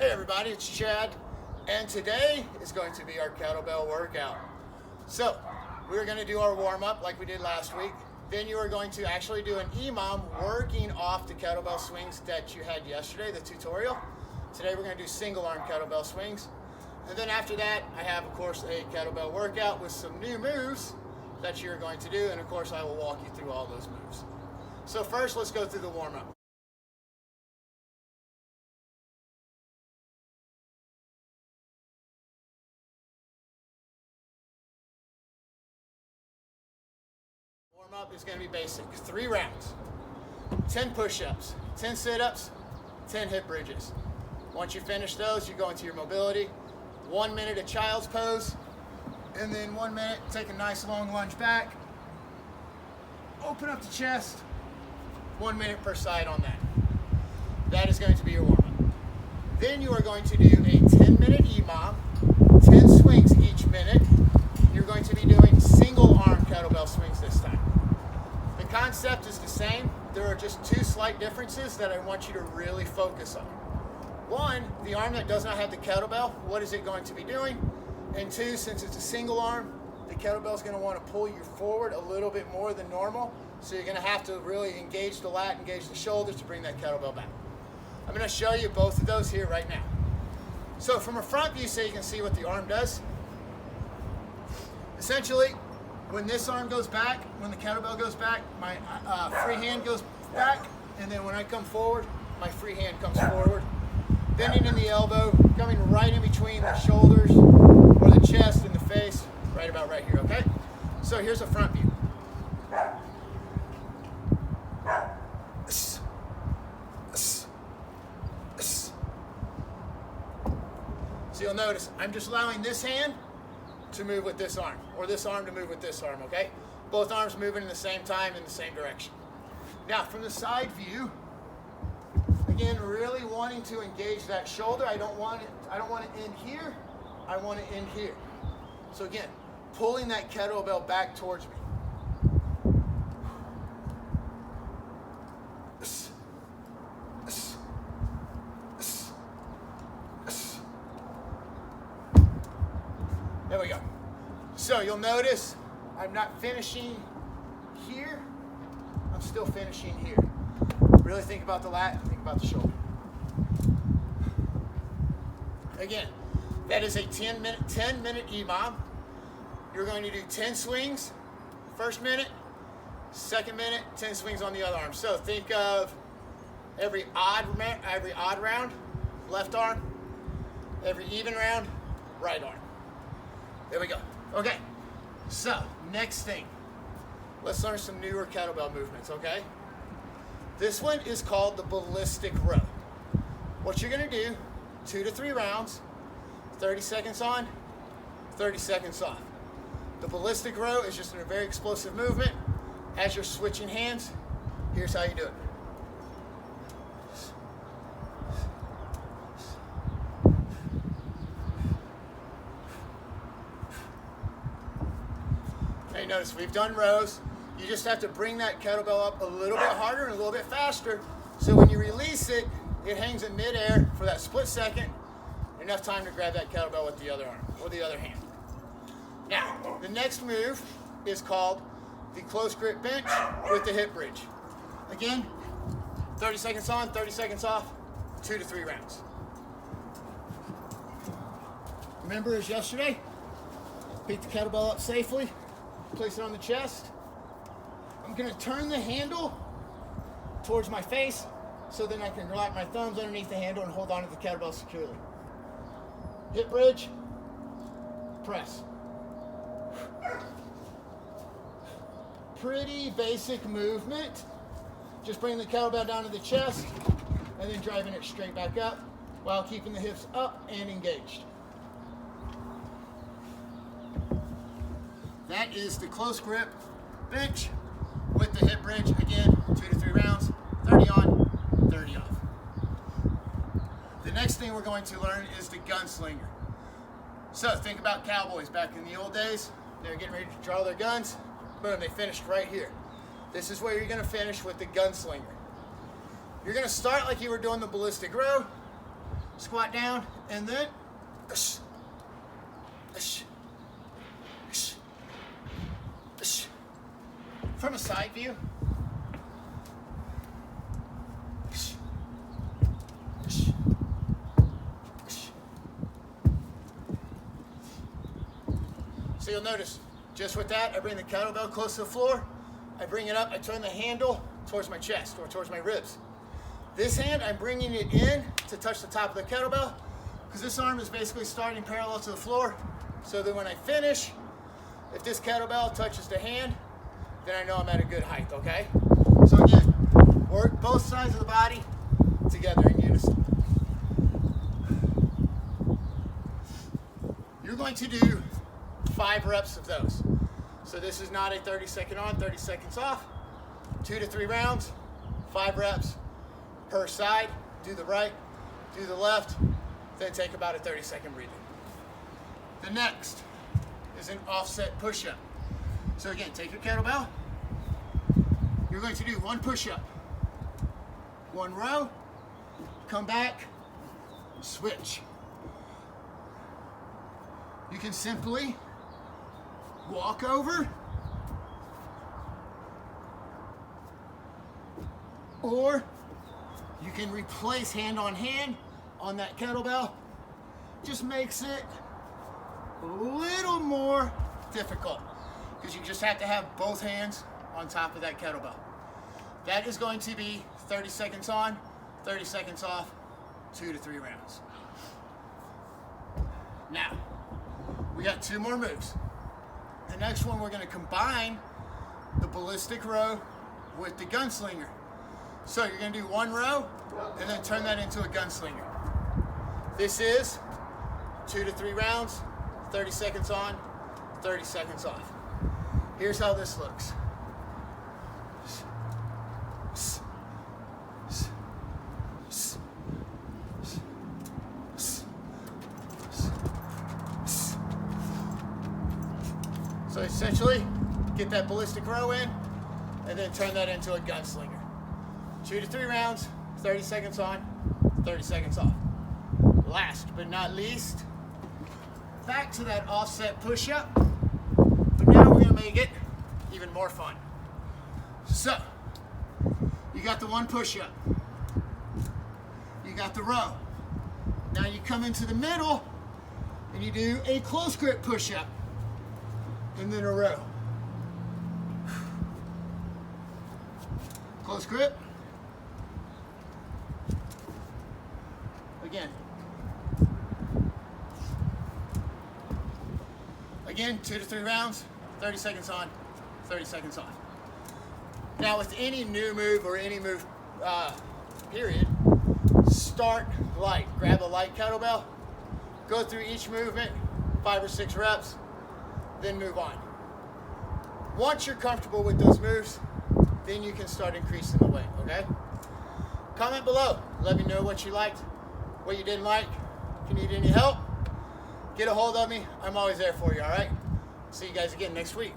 Hey everybody, it's Chad, and today is going to be our kettlebell workout. So, we're going to do our warm-up like we did last week. Then you are going to actually do an EMOM working off the kettlebell swings that you had yesterday, the tutorial. Today we're going to do single arm kettlebell swings. And then after that, I have, of course, a kettlebell workout with some new moves that you're going to do, and of course I will walk you through all those moves. So first, let's go through the warm-up. Warm-up is going to be basic. 3 rounds, 10 push-ups, 10 sit-ups, 10 hip bridges. Once you finish those, you go into your mobility. 1 minute of child's pose, and then 1 minute, take a nice long lunge back. Open up the chest. 1 minute per side on that. That is going to be your warm-up. Then you are going to do a 10-minute EMOM, 10 swings each minute. You're going to be doing single arm kettlebell swings this time. The concept is the same. There are just 2 slight differences that I want you to really focus on. 1, the arm that does not have the kettlebell, what is it going to be doing? And 2, since it's a single arm, the kettlebell is going to want to pull you forward a little bit more than normal. So you're going to have to really engage the lat, engage the shoulders to bring that kettlebell back. I'm going to show you both of those here right now. So from a front view, so you can see what the arm does. Essentially, when this arm goes back, when the kettlebell goes back, my free hand goes back, and then when I come forward, my free hand comes forward. Bending in the elbow, coming right in between the shoulders or the chest and the face, right about right here, okay? So here's a front view. So you'll notice, I'm just allowing this hand to move with this arm, or this arm to move with this arm, okay? Both arms moving in the same time in the same direction. Now, from the side view, again, really wanting to engage that shoulder. I don't want to end here. I want to end here. So again, pulling that kettlebell back towards me. There we go. So you'll notice I'm not finishing here. I'm still finishing here. Really think about the lat, think about the shoulder. Again, that is a 10-minute EMOM. You're going to do 10 swings, first minute, second minute, 10 swings on the other arm. So think of every odd round, left arm, every even round, right arm. There we go. Okay, so next thing, let's learn some newer kettlebell movements, okay? This one is called the ballistic row. What you're gonna do, 2 to 3 rounds, 30 seconds on, 30 seconds off. The ballistic row is just a very explosive movement. As you're switching hands, here's how you do it. Now you notice we've done rows. You just have to bring that kettlebell up a little bit harder and a little bit faster. So when you release it, it hangs in midair for that split second. Enough time to grab that kettlebell with the other arm or the other hand. Now, the next move is called the close grip bench with the hip bridge. Again, 30 seconds on, 30 seconds off, 2 to 3 rounds. Remember as yesterday, pick the kettlebell up safely, place it on the chest. I'm going to turn the handle towards my face so then I can lock my thumbs underneath the handle and hold on to the kettlebell securely. Hip bridge, press. Pretty basic movement. Just bring the kettlebell down to the chest and then driving it straight back up while keeping the hips up and engaged. That is the close grip bench with the hip bridge. Again, 2 to 3 rounds, 30 on, 30 off. The next thing we're going to learn is the gunslinger. So think about cowboys back in the old days. They're getting ready to draw their guns. Boom, they finished right here. This is where you're going to finish with the gunslinger. You're going to start like you were doing the ballistic row. Squat down, and then from a side view. So you'll notice, just with that, I bring the kettlebell close to the floor, I bring it up, I turn the handle towards my chest or towards my ribs. This hand, I'm bringing it in to touch the top of the kettlebell, because this arm is basically starting parallel to the floor, so that when I finish, if this kettlebell touches the hand, then I know I'm at a good height, okay? So again, work both sides of the body together in unison. You're going to do 5 reps of those. So this is not a 30 second on, 30 seconds off. 2 to 3 rounds, 5 reps per side. Do the right, do the left, then take about a 30-second breather. The next is an offset push-up. So again, take your kettlebell. You're going to do 1 push-up, 1 row, come back, switch. You can simply walk over, or you can replace hand on hand on that kettlebell. Just makes it a little more difficult because you just have to have both hands on top of that kettlebell. That is going to be 30 seconds on, 30 seconds off, 2 to 3 rounds. Now, we got 2 more moves. The next one, we're going to combine the ballistic row with the gunslinger. So you're going to do 1 row and then turn that into a gunslinger. This is 2 to 3 rounds, 30 seconds on, 30 seconds off. Here's how this looks. So essentially, get that ballistic row in, and then turn that into a gunslinger. 2 to 3 rounds, 30 seconds on, 30 seconds off. Last but not least, back to that offset push-up, but now we're gonna make it even more fun. So, you got the 1 push-up, you got the row. Now you come into the middle, and you do a close grip push-up, and then a row. Close grip. Again, 2 to 3 rounds, 30 seconds on, 30 seconds off. Now with any new move or any move, period, start light. Grab a light kettlebell, go through each movement, 5 or 6 reps, then move on. Once you're comfortable with those moves, then you can start increasing the weight, okay? Comment below. Let me know what you liked, what you didn't like. If you need any help, get a hold of me. I'm always there for you, all right? See you guys again next week.